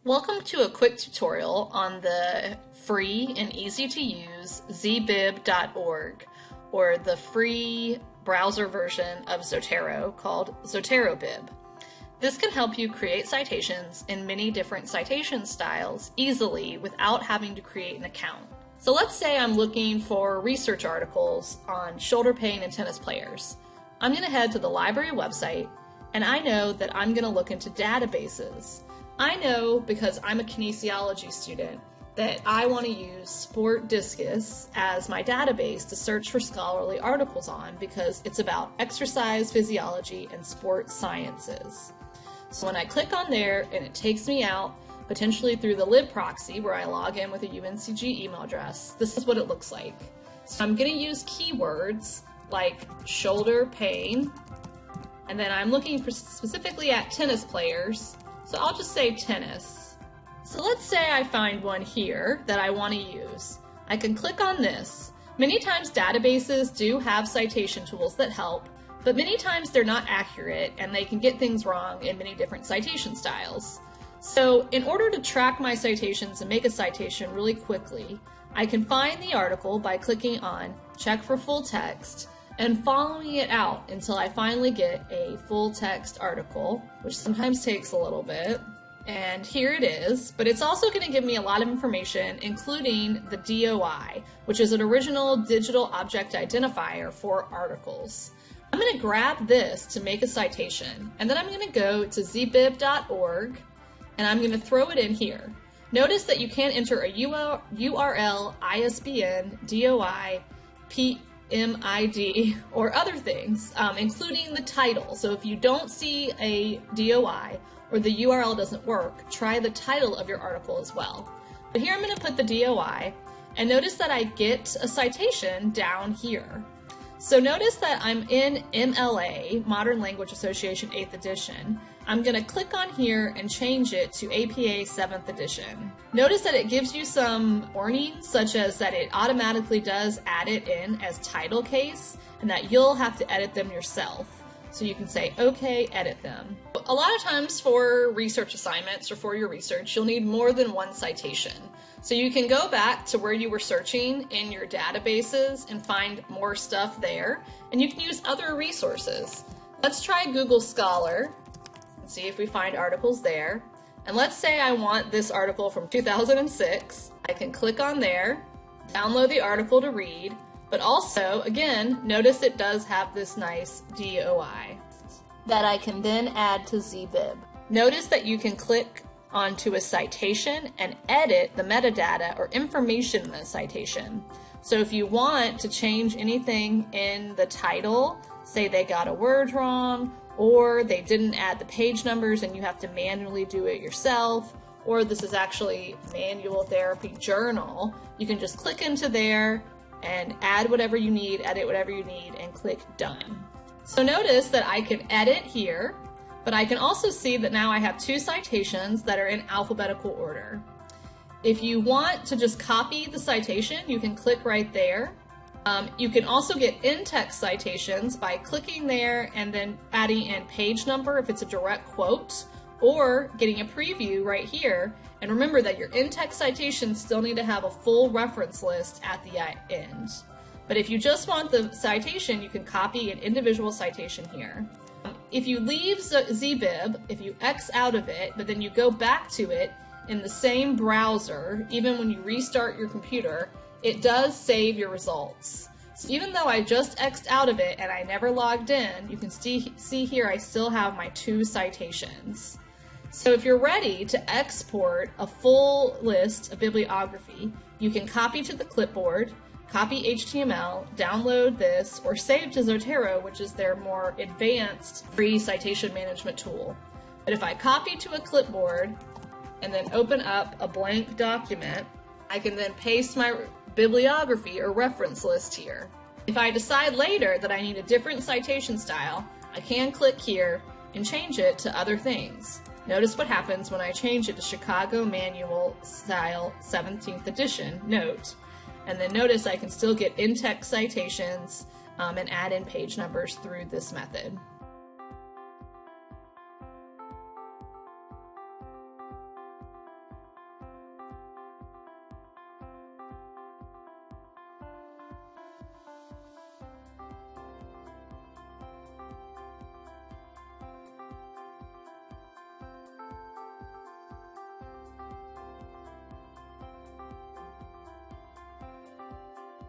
Welcome to a quick tutorial on the free and easy to use zbib.org, or the free browser version of Zotero called ZoteroBib. This can help you create citations in many different citation styles easily without having to create an account. So let's say I'm looking for research articles on shoulder pain in tennis players. I'm going to head to the library website, and I know that I'm going to look into databases. I know, because I'm a kinesiology student, that I want to use Sport Discus as my database to search for scholarly articles on, because it's about exercise physiology and sports sciences. So when I click on there and it takes me out, potentially through the lib proxy where I log in with a UNCG email address, this is what it looks like. So I'm going to use keywords like shoulder pain, and then I'm looking for specifically at tennis players. So I'll just say tennis. So let's say I find one here that I want to use. I can click on this. Many times databases do have citation tools that help, but many times they're not accurate and they can get things wrong in many different citation styles. So in order to track my citations and make a citation really quickly, I can find the article by clicking on Check for Full Text and following it out until I finally get a full text article, which sometimes takes a little bit. And here it is, but it's also going to give me a lot of information, including the DOI, which is an original digital object identifier for articles. I'm going to grab this to make a citation, and then I'm going to go to zbib.org, and I'm going to throw it in here. Notice that you can't enter a URL, ISBN, DOI, PMID, or other things, including the title. So if you don't see a DOI or the URL doesn't work, try the title of your article as well. But here I'm going to put the DOI, and notice that I get a citation down here. So notice that I'm in MLA, Modern Language Association 8th edition. I'm going to click on here and change it to APA 7th edition. Notice that it gives you some warnings, such as that it automatically does add it in as title case, and that you'll have to edit them yourself. So you can say, okay, edit them. A lot of times for research assignments or for your research, you'll need more than one citation. So you can go back to where you were searching in your databases and find more stuff there, and you can use other resources. Let's try Google Scholar and see if we find articles there. And let's say I want this article from 2006. I can click on there, download the article to read, but also, again, notice it does have this nice DOI that I can then add to zbib. Notice that you can click onto a citation and edit the metadata or information in the citation. So if you want to change anything in the title, say they got a word wrong, or they didn't add the page numbers and you have to manually do it yourself, or this is actually manual therapy journal, you can just click into there and add whatever you need, edit whatever you need, and click done. So notice that I can edit here, but I can also see that now I have two citations that are in alphabetical order. If you want to just copy the citation, you can click right there. You can also get in-text citations by clicking there and then adding in page number if it's a direct quote, or getting a preview right here. And remember that your in-text citations still need to have a full reference list at the end. But if you just want the citation, you can copy an individual citation here. If you leave zbib, if you X out of it, but then you go back to it in the same browser, even when you restart your computer, it does save your results. So even though I just X'd out of it and I never logged in, you can see here I still have my two citations. So if you're ready to export a full list of bibliography, you can copy to the clipboard, copy HTML, download this, or save to Zotero, which is their more advanced free citation management tool. But if I copy to a clipboard and then open up a blank document, I can then paste my bibliography or reference list here. If I decide later that I need a different citation style, I can click here and change it to other things. Notice what happens when I change it to Chicago Manual Style 17th Edition, note. And then notice I can still get in-text citations and add in page numbers through this method.